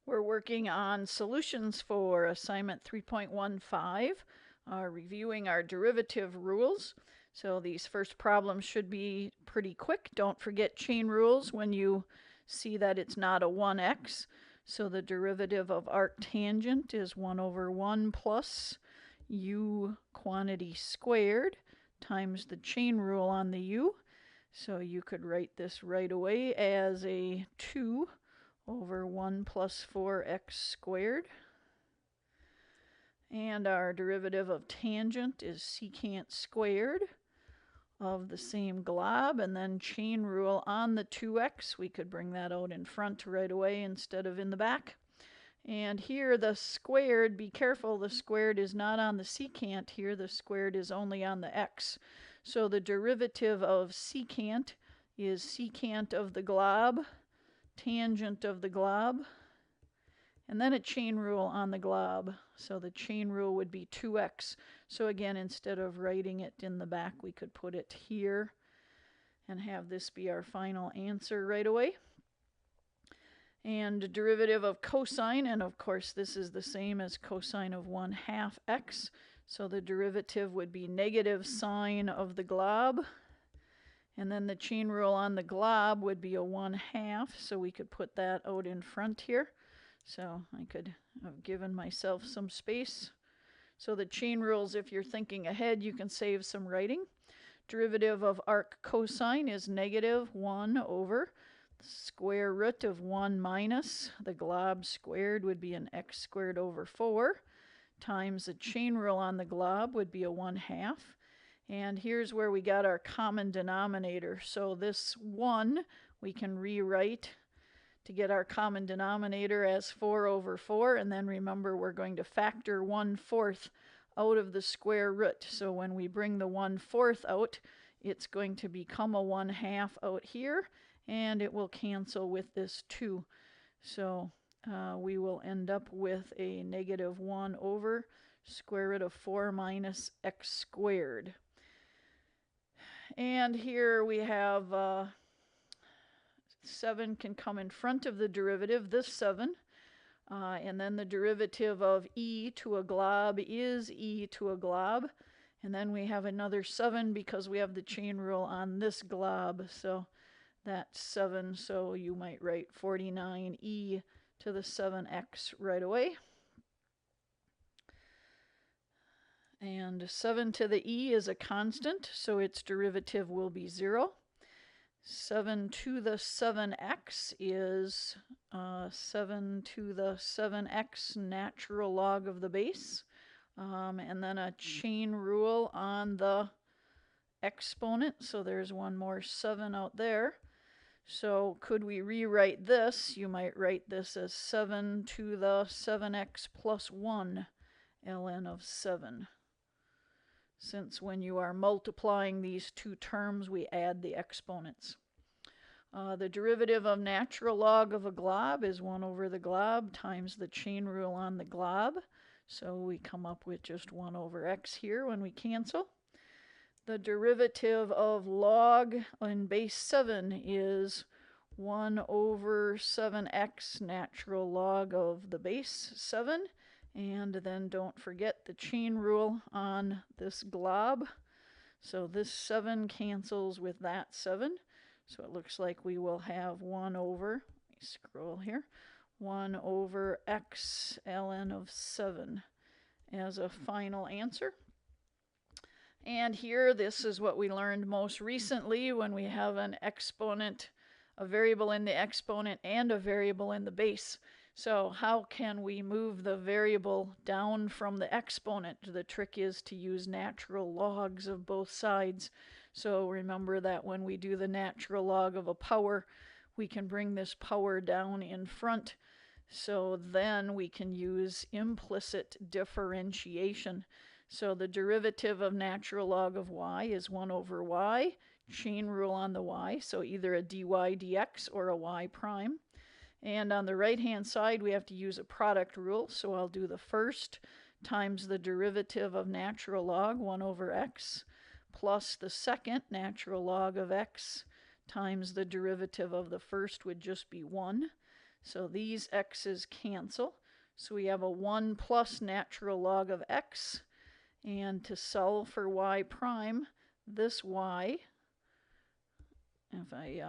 We're working on solutions for assignment 3.15, reviewing our derivative rules. So these first problems should be pretty quick. Don't forget chain rules when you see that it's not a 1x. So the derivative of arctangent is 1 over 1 plus u quantity squared times the chain rule on the u. So you could write this right away as a 2 over 1 plus 4x squared. And our derivative of tangent is secant squared of the same glob, and then chain rule on the 2x. We could bring that out in front right away instead of in the back. And here the squared, be careful, the squared is not on the secant here, the squared is only on the x. So the derivative of secant is secant of the glob, tangent of the glob, and then a chain rule on the glob. So the chain rule would be 2x. So again, instead of writing it in the back, we could put it here and have this be our final answer right away. And derivative of cosine, and of course this is the same as cosine of 1/2 x. So the derivative would be negative sine of the glob. And then the chain rule on the glob would be a 1/2, so we could put that out in front here. So I could have given myself some space. So the chain rules, if you're thinking ahead, you can save some writing. Derivative of arc cosine is negative 1 over the square root of 1 minus the glob squared would be an x squared over 4 times the chain rule on the glob would be a 1/2. And here's where we got our common denominator. So this 1 we can rewrite to get our common denominator as 4 over 4. And then remember, we're going to factor 1/4 out of the square root. So when we bring the 1/4 out, it's going to become a 1/2 out here, and it will cancel with this 2. So we will end up with a negative 1 over square root of 4 minus x squared. And here we have 7 can come in front of the derivative, this 7. And then the derivative of e to a glob is e to a glob. And then we have another 7 because we have the chain rule on this glob. So that's 7. So you might write 49e to the 7x right away. And 7 to the e is a constant, so its derivative will be 0. 7 to the 7x is 7 to the 7x natural log of the base. And then a chain rule on the exponent, so there's one more 7 out there. So could we rewrite this? You might write this as 7 to the 7x plus 1 ln of 7. Since when you are multiplying these two terms, we add the exponents. The derivative of natural log of a glob is 1 over the glob times the chain rule on the glob. So we come up with just 1 over x here when we cancel. The derivative of log in base 7 is 1 over 7x natural log of the base 7. And then don't forget the chain rule on this glob. So this 7 cancels with that 7. So it looks like we will have 1 over, let me scroll here, 1 over x ln of 7 as a final answer. And here, this is what we learned most recently when we have an exponent, a variable in the exponent and a variable in the base. So how can we move the variable down from the exponent? The trick is to use natural logs of both sides. So remember that when we do the natural log of a power, we can bring this power down in front. So then we can use implicit differentiation. So the derivative of natural log of y is 1 over y, chain rule on the y, so either a dy dx or a y prime. And on the right-hand side, we have to use a product rule. So I'll do the first times the derivative of natural log, 1 over x, plus the second natural log of x times the derivative of the first would just be 1. So these x's cancel. So we have a 1 plus natural log of x. And to solve for y prime, this y, if I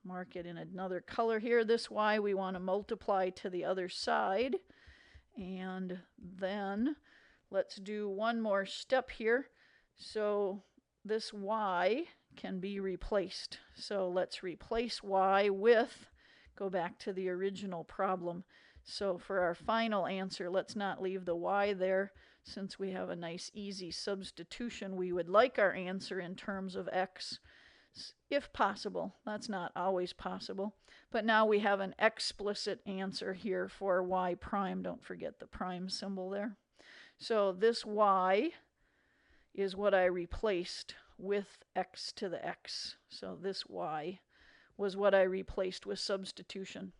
mark it in another color here, this y we want to multiply to the other side. And then let's do one more step here. So this y can be replaced. So let's replace y with, go back to the original problem. So for our final answer, let's not leave the y there. Since we have a nice easy substitution, we would like our answer in terms of x, if possible. That's not always possible. But now we have an explicit answer here for y prime. Don't forget the prime symbol there. So this y is what I replaced with x to the x. So this y was what I replaced with substitution.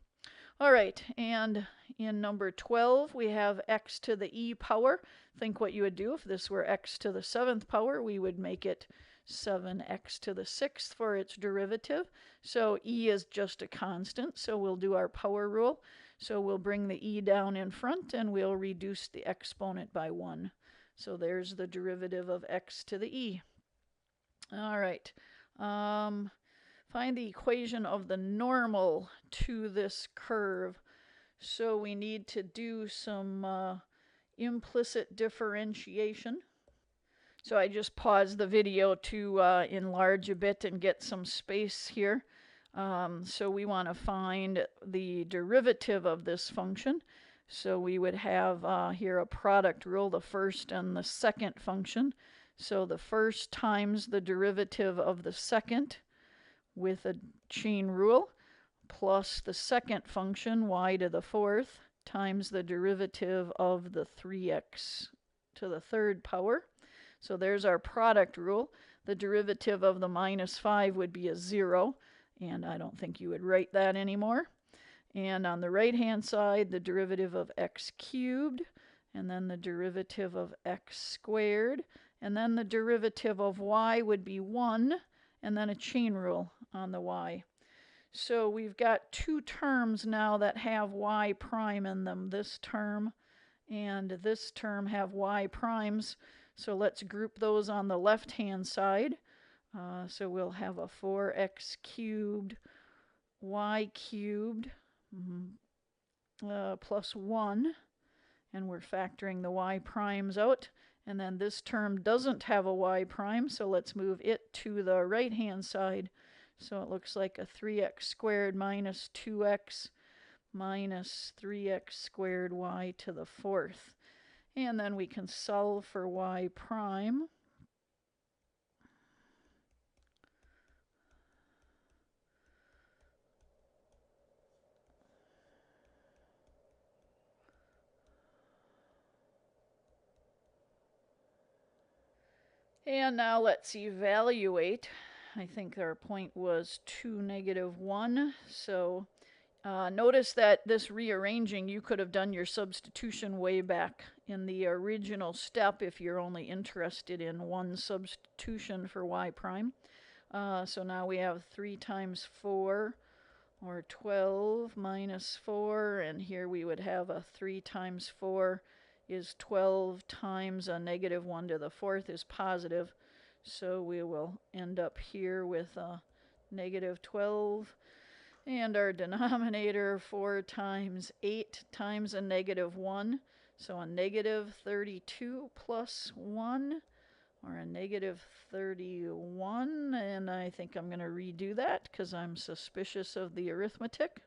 All right, and in number 12, we have x to the e power. Think what you would do if this were x to the 7th power. We would make it 7x to the 6th for its derivative. So e is just a constant, so we'll do our power rule. So we'll bring the e down in front, and we'll reduce the exponent by 1. So there's the derivative of x to the e. All right. Find the equation of the normal to this curve. So we need to do some implicit differentiation. So I just paused the video to enlarge a bit and get some space here. So we want to find the derivative of this function. So we would have here a product rule, the first and the second function. So the first times the derivative of the second with a chain rule, plus the second function, y to the 4th, times the derivative of the 3x to the 3rd power. So there's our product rule. The derivative of the minus 5 would be a 0, and I don't think you would write that anymore. And on the right-hand side, the derivative of x cubed, and then the derivative of x squared, and then the derivative of y would be 1, and then a chain rule on the y. So we've got two terms now that have y prime in them. This term and this term have y primes. So let's group those on the left-hand side. So we'll have a 4x cubed, y cubed, plus 1. And we're factoring the y primes out. And then this term doesn't have a y prime, so let's move it to the right-hand side. So it looks like a 3x squared minus 2x minus 3x squared y to the 4th. And then we can solve for y prime. And now let's evaluate. I think our point was 2, -1. So notice that this rearranging, you could have done your substitution way back in the original step if you're only interested in one substitution for y prime. So now we have 3 times 4, or 12 minus 4, and here we would have a 3 times 4 is 12 times a -1 to the 4th is positive. So we will end up here with a -12. And our denominator, 4 times 8 times a -1. So a -32 plus 1, or a -31. And I think I'm going to redo that because I'm suspicious of the arithmetic.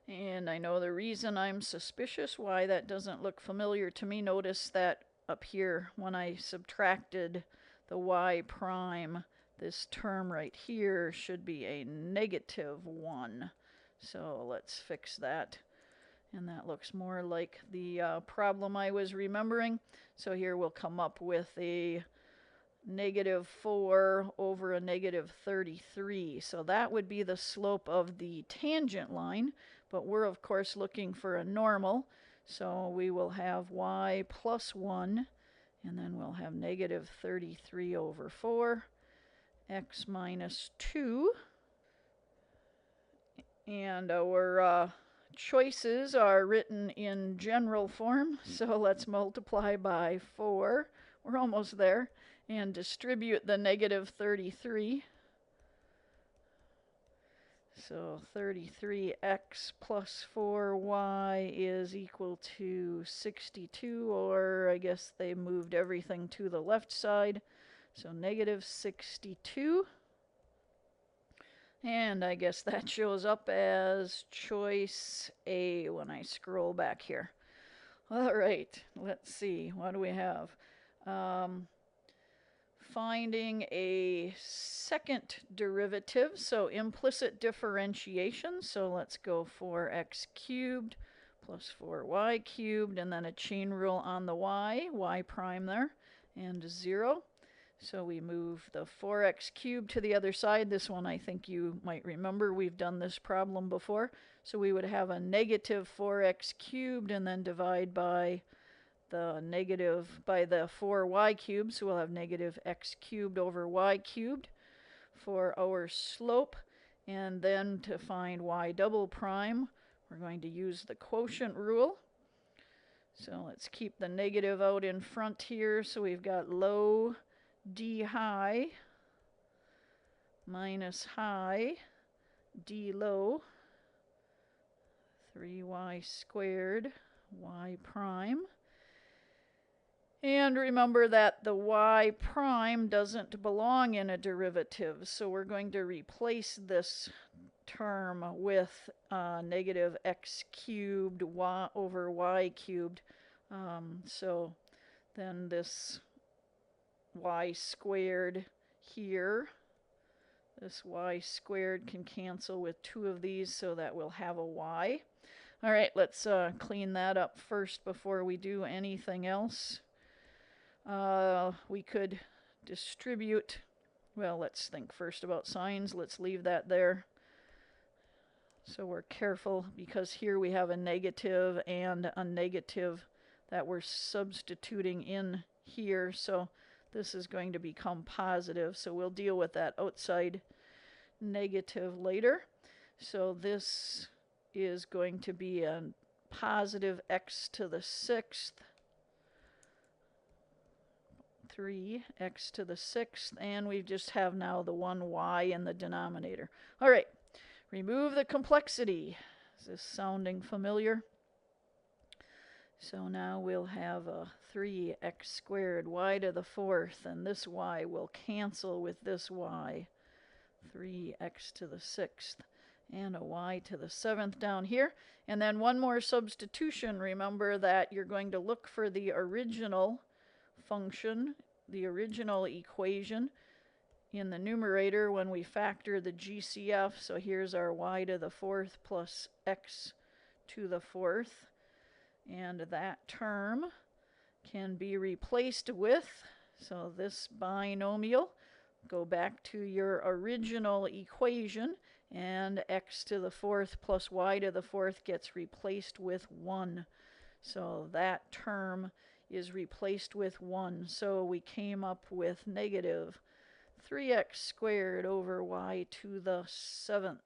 And I know the reason I'm suspicious, why that doesn't look familiar to me. Notice that up here, when I subtracted the y prime, this term right here should be a -1. So let's fix that. And that looks more like the problem I was remembering. So here we'll come up with a -4 over a -33. So that would be the slope of the tangent line. But we're, of course, looking for a normal. So we will have y plus 1. And then we'll have -33 over 4. X minus 2. And our choices are written in general form, so let's multiply by 4. We're almost there. And distribute the negative 33. So 33x plus 4y is equal to 62, or I guess they moved everything to the left side. So negative 62. And I guess that shows up as choice A when I scroll back here. All right, let's see. What do we have? Finding a second derivative, so implicit differentiation. So let's go 4x cubed plus 4y cubed, and then a chain rule on the y prime there, and 0. So we move the 4x cubed to the other side. This one I think you might remember. We've done this problem before. So we would have a negative 4x cubed and then divide by the 4y cubed. So we'll have negative x cubed over y cubed for our slope. And then to find y double prime, we're going to use the quotient rule. So let's keep the negative out in front here. So we've got low d high minus high d low 3y squared y prime. And remember that the y prime doesn't belong in a derivative, so we're going to replace this term with negative x cubed y over y cubed. So then this y squared here, this y squared can cancel with 2 of these, so that we'll have a y. All right, let's clean that up first before we do anything else. We could distribute, well, let's think first about signs. Let's leave that there. So we're careful because here we have a negative and a negative that we're substituting in here. So this is going to become positive, so we'll deal with that outside negative later. So this is going to be a positive x to the 6th, 3x to the 6th, and we just have now the 1y in the denominator. All right, remove the complexity. Is this sounding familiar? So now we'll have a 3x squared y to the 4th, and this y will cancel with this y. 3x to the 6th, and a y to the 7th down here. And then one more substitution. Remember that you're going to look for the original function, the original equation in the numerator when we factor the GCF. So here's our y to the 4th plus x to the 4th. And that term can be replaced with, so this binomial, go back to your original equation, and x to the 4th plus y to the 4th gets replaced with 1. So that term is replaced with 1. So we came up with negative 3x squared over y to the 7th.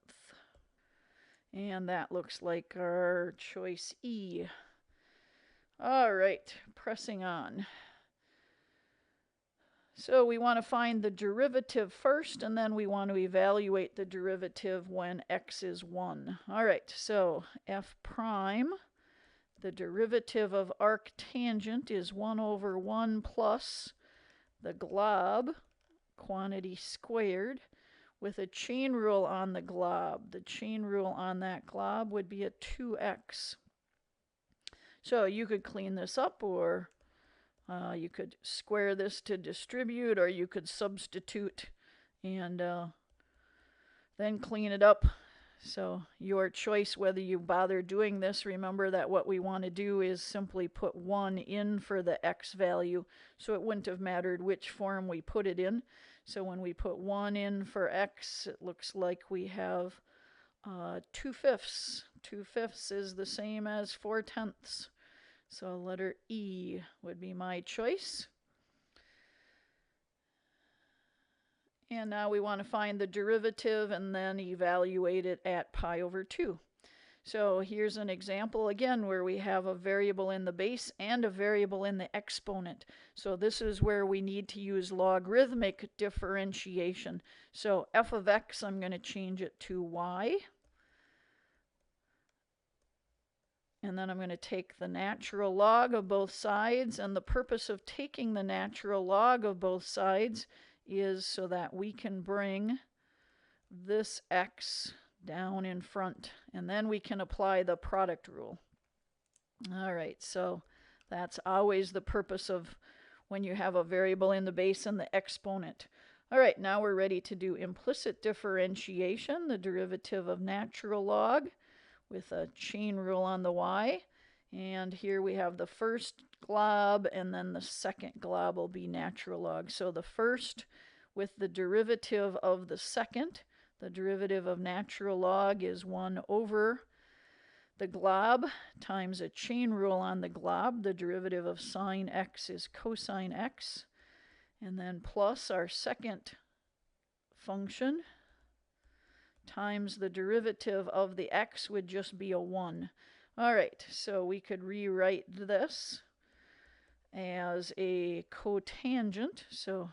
And that looks like our choice E. All right, pressing on. So we want to find the derivative first, and then we want to evaluate the derivative when x is 1. All right, so f prime, the derivative of arctangent is 1 over 1 plus the glob, quantity squared, with a chain rule on the glob. The chain rule on that glob would be a 2x. So you could clean this up, or you could square this to distribute, or you could substitute and then clean it up. So your choice whether you bother doing this. Remember that what we want to do is simply put 1 in for the x value, so it wouldn't have mattered which form we put it in. So when we put 1 in for x, it looks like we have 2/5. 2/5 is the same as 4/10. So letter E would be my choice. And now we want to find the derivative and then evaluate it at pi over 2. So here's an example again where we have a variable in the base and a variable in the exponent. So this is where we need to use logarithmic differentiation. So f of x, I'm going to change it to y. And then I'm going to take the natural log of both sides. And the purpose of taking the natural log of both sides is so that we can bring this x down in front, and then we can apply the product rule. All right, so that's always the purpose of when you have a variable in the base and the exponent. All right, now we're ready to do implicit differentiation, the derivative of natural log with a chain rule on the y. And here we have the first glob, and then the second glob will be natural log. So the first with the derivative of the second. The derivative of natural log is 1 over the glob times a chain rule on the glob. The derivative of sine x is cosine x. And then plus our second function times the derivative of the x would just be a 1. All right, so we could rewrite this as a cotangent. So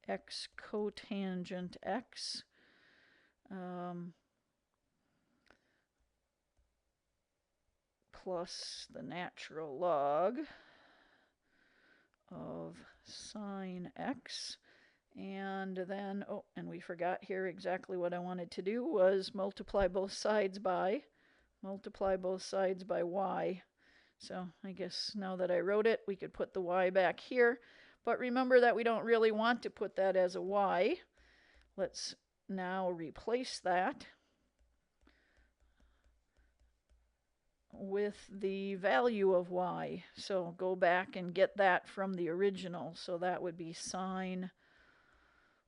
x cotangent x plus the natural log of sine x. And then, oh, and we forgot here exactly what I wanted to do was multiply both sides by y. So I guess now that I wrote it, we could put the y back here. But remember that we don't really want to put that as a y. Let's now replace that with the value of y. So go back and get that from the original. So that would be sine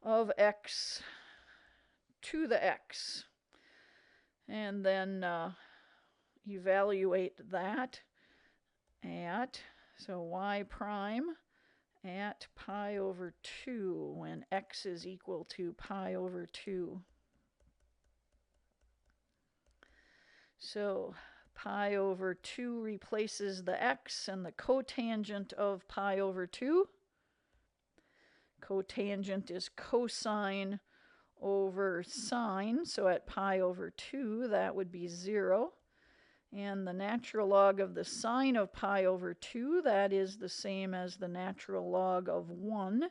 of x to the x. And then evaluate that at, so y prime at pi over 2 when x is equal to pi over 2. So pi over 2 replaces the x, and the cotangent of pi over 2. Cotangent is cosine over sine, so at pi over 2 that would be 0. And the natural log of the sine of pi over 2, that is the same as the natural log of 1.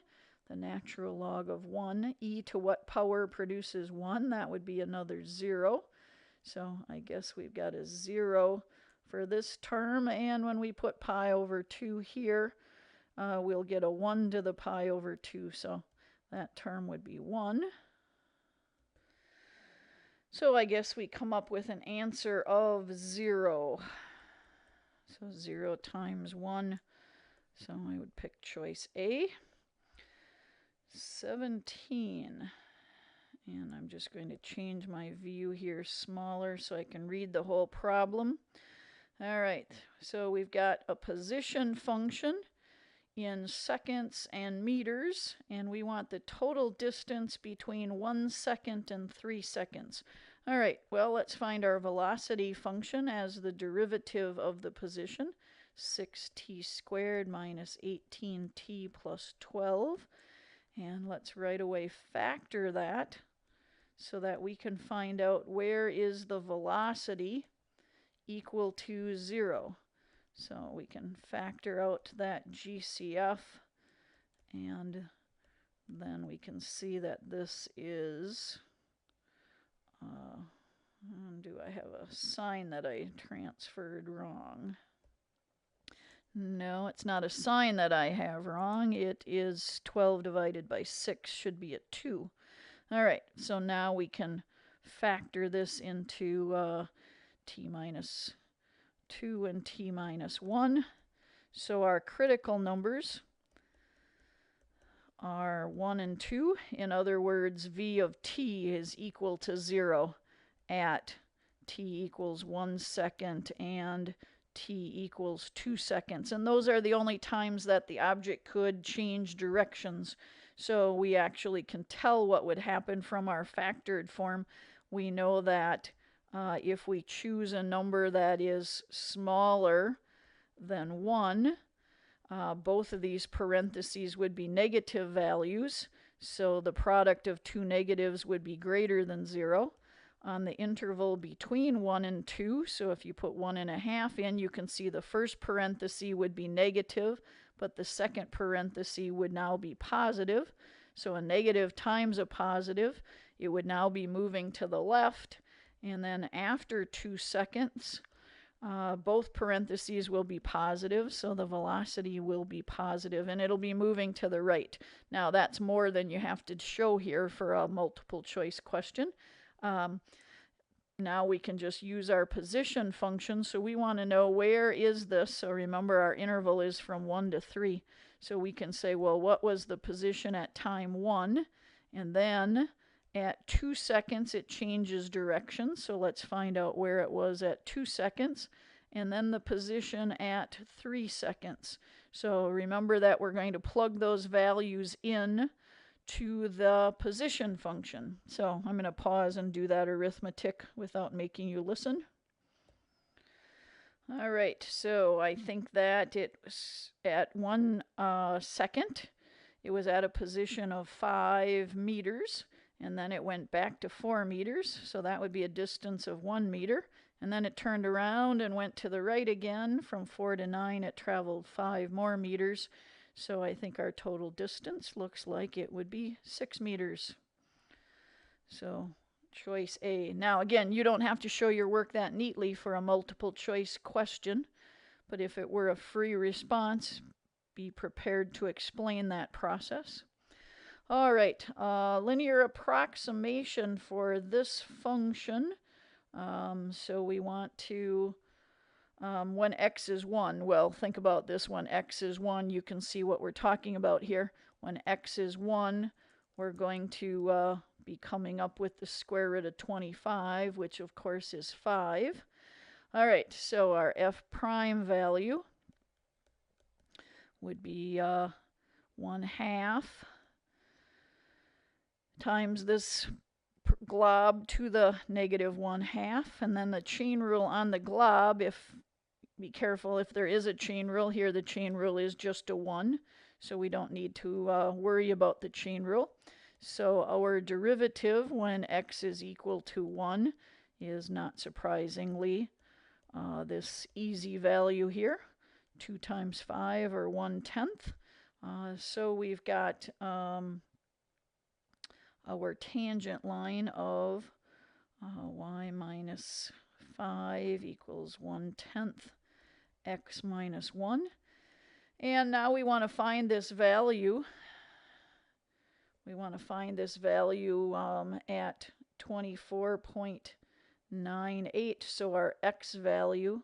The natural log of 1, e to what power produces 1? That would be another 0. So I guess we've got a 0 for this term. And when we put pi over 2 here, we'll get a 1 to the pi over 2. So that term would be 1. So I guess we come up with an answer of 0. So 0 times 1. So I would pick choice A. 17. And I'm just going to change my view here smaller so I can read the whole problem. All right, so we've got a position function in seconds and meters, and we want the total distance between 1 second and 3 seconds. All right, well, let's find our velocity function as the derivative of the position. 6t squared minus 18t plus 12. And let's right away factor that so that we can find out where is the velocity equal to 0. So we can factor out that GCF, and then we can see that this is, do I have a sign that I transferred wrong? No, it's not a sign that I have wrong. It is 12 divided by 6, should be a 2. All right, so now we can factor this into t minus 2 and t minus 1. So our critical numbers are 1 and 2. In other words, v of t is equal to 0 at t equals 1 second and t equals 2 seconds. And those are the only times that the object could change directions. So we actually can tell what would happen from our factored form. We know that if we choose a number that is smaller than 1, both of these parentheses would be negative values. So the product of two negatives would be greater than 0. On the interval between 1 and 2, so if you put 1.5 in, you can see the first parenthesis would be negative, but the second parenthesis would now be positive. So a negative times a positive, it would now be moving to the left. And then after 2 seconds, both parentheses will be positive, so the velocity will be positive, and it'll be moving to the right. Now that's more than you have to show here for a multiple choice question. Now we can just use our position function. So we want to know, where is this? So remember, our interval is from 1 to 3. So we can say, well, what was the position at time 1? And then at 2 seconds, it changes direction. So let's find out where it was at 2 seconds. And then the position at 3 seconds. So remember that we're going to plug those values in to the position function. So I'm going to pause and do that arithmetic without making you listen. All right, so I think that it was at 1 second, it was at a position of 5 meters, and then it went back to 4 meters, so that would be a distance of 1 meter. And then it turned around and went to the right again. From 4 to 9, it traveled 5 more meters. So I think our total distance looks like it would be 6 meters. So choice A. Now again, you don't have to show your work that neatly for a multiple choice question, but if it were a free response, be prepared to explain that process. All right, linear approximation for this function. So we want to, when x is 1, well, think about this. When x is 1, you can see what we're talking about here. When x is 1, we're going to be coming up with the square root of 25, which of course is 5. All right, so our f prime value would be 1/2 times this glob to the -1/2, and then the chain rule on the glob, be careful if there is a chain rule. Here the chain rule is just a 1, so we don't need to worry about the chain rule. So our derivative when x is equal to 1 is, not surprisingly, this easy value here, 2 times 5, or 1/10. So we've got our tangent line of y minus 5 equals 1/10 x minus 1. And now we want to find this value. We want to find this value at 24.98. So our x value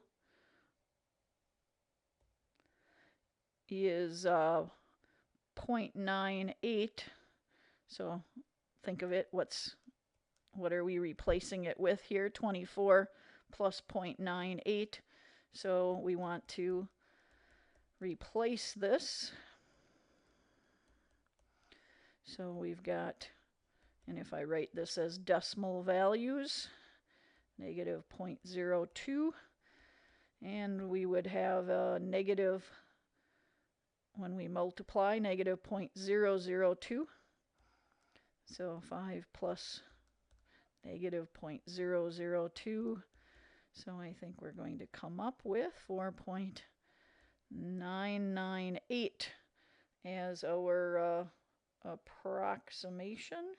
is 0.98. So think of it, what are we replacing it with here? 24 plus 0.98. So we want to replace this. So we've got, and if I write this as decimal values, -0.02, and we would have a negative, when we multiply, -0.002. So 5 plus -0.002. So I think we're going to come up with 4.998 as our approximation.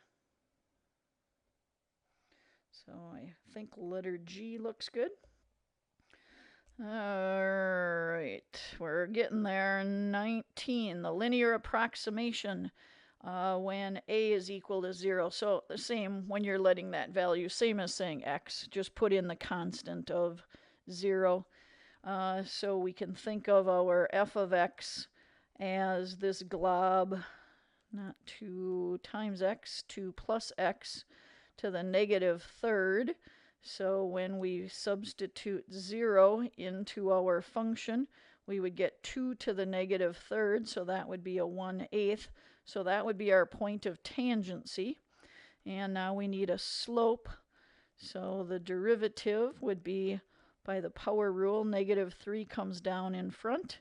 So I think letter G looks good. All right, we're getting there. 19, the linear approximation when a is equal to 0. So the same when you're letting that value, same as saying x, just put in the constant of 0. So we can think of our f of x as this glob, not 2 times x, 2 plus x to the -3rd. So when we substitute 0 into our function, we would get 2 to the -3rd, so that would be a 1/8. So that would be our point of tangency. And now we need a slope. So the derivative would be, by the power rule, -3 comes down in front.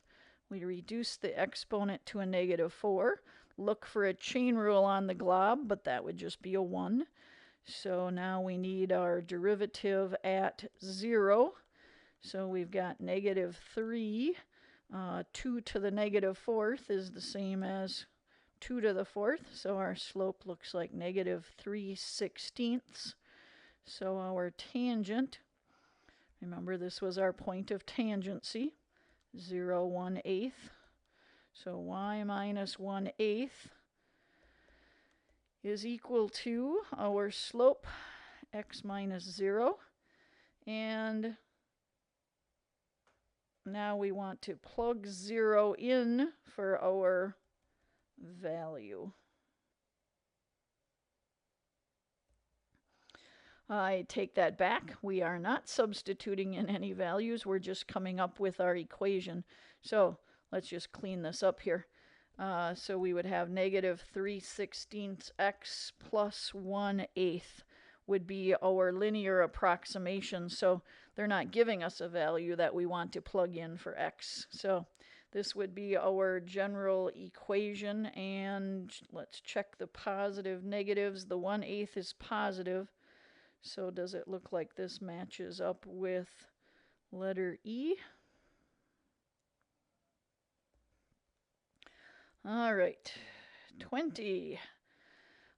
We reduce the exponent to a -4. Look for a chain rule on the glob, but that would just be a 1. So now we need our derivative at 0. So we've got -3. 2 to the -4th is the same as 2 to the 4th. So our slope looks like -3/16. So our tangent, remember this was our point of tangency, 0, 1/8. So y minus 1/8 is equal to our slope, x minus 0. And now we want to plug 0 in for our value. I take that back. We are not substituting in any values. We're just coming up with our equation. So let's just clean this up here. So we would have -3/16 x plus 1/8 would be our linear approximation. So they're not giving us a value that we want to plug in for x. So this would be our general equation. And let's check the positive negatives. The 1/8 is positive. So does it look like this matches up with letter E? All right, 20.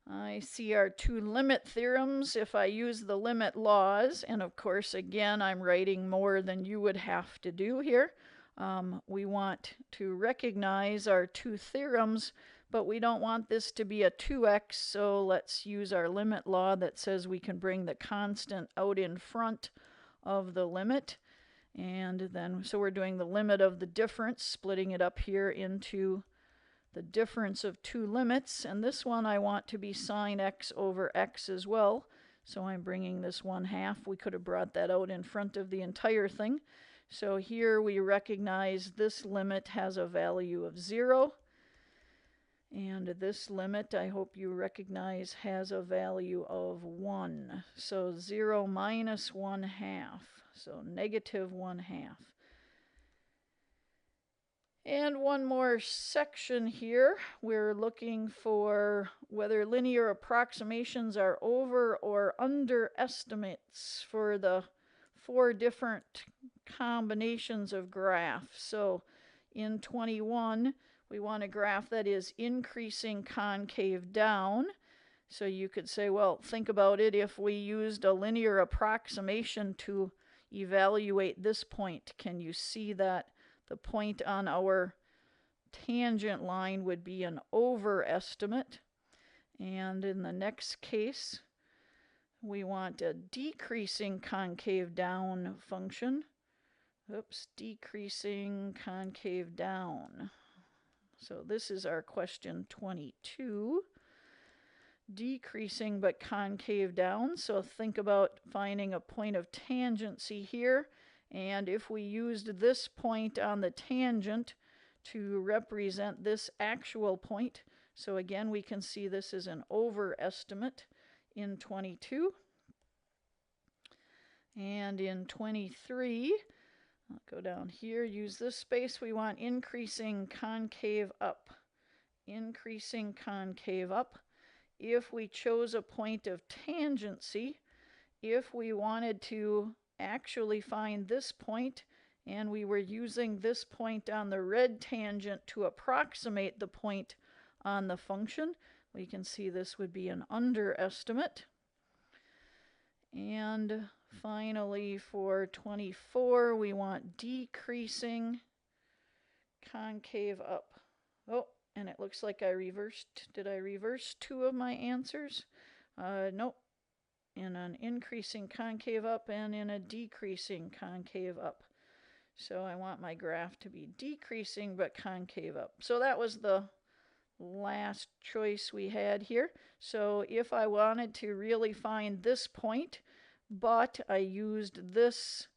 I see our two limit theorems if I use the limit laws. And of course, again, I'm writing more than you would have to do here. We want to recognize our two theorems, but we don't want this to be a 2x, so let's use our limit law that says we can bring the constant out in front of the limit. And then, so we're doing the limit of the difference, splitting it up here into the difference of two limits. And this one I want to be sine x over x as well. So I'm bringing this 1/2. We could have brought that out in front of the entire thing. So here we recognize this limit has a value of 0. And this limit, I hope you recognize, has a value of 1. So 0 minus 1/2. So -1/2. And one more section here. We're looking for whether linear approximations are over or under estimates for the 4 different combinations of graphs. So in 21, we want a graph that is increasing concave down. So you could say, well, think about it if we used a linear approximation to evaluate this point. Can you see that the point on our tangent line would be an overestimate? And in the next case, we want a decreasing concave down function. Oops, decreasing concave down. So this is our question 22. Decreasing but concave down. So think about finding a point of tangency here. And if we used this point on the tangent to represent this actual point, so again, we can see this is an overestimate in 22. And in 23, I'll go down here, use this space. We want increasing concave up. Increasing concave up. If we chose a point of tangency, if we wanted to actually find this point and we were using this point on the red tangent to approximate the point on the function, we can see this would be an underestimate. And finally, for 24, we want decreasing concave up. Oh, and it looks like I reversed. Did I reverse 2 of my answers? Nope. In an increasing concave up and in a decreasing concave up. So I want my graph to be decreasing but concave up. So that was the last choice we had here. So if I wanted to really find this point, but I used this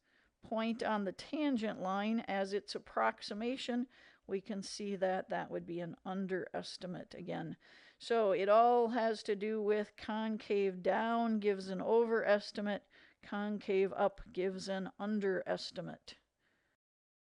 point on the tangent line as its approximation, we can see that that would be an underestimate again. So it all has to do with concave down gives an overestimate, concave up gives an underestimate.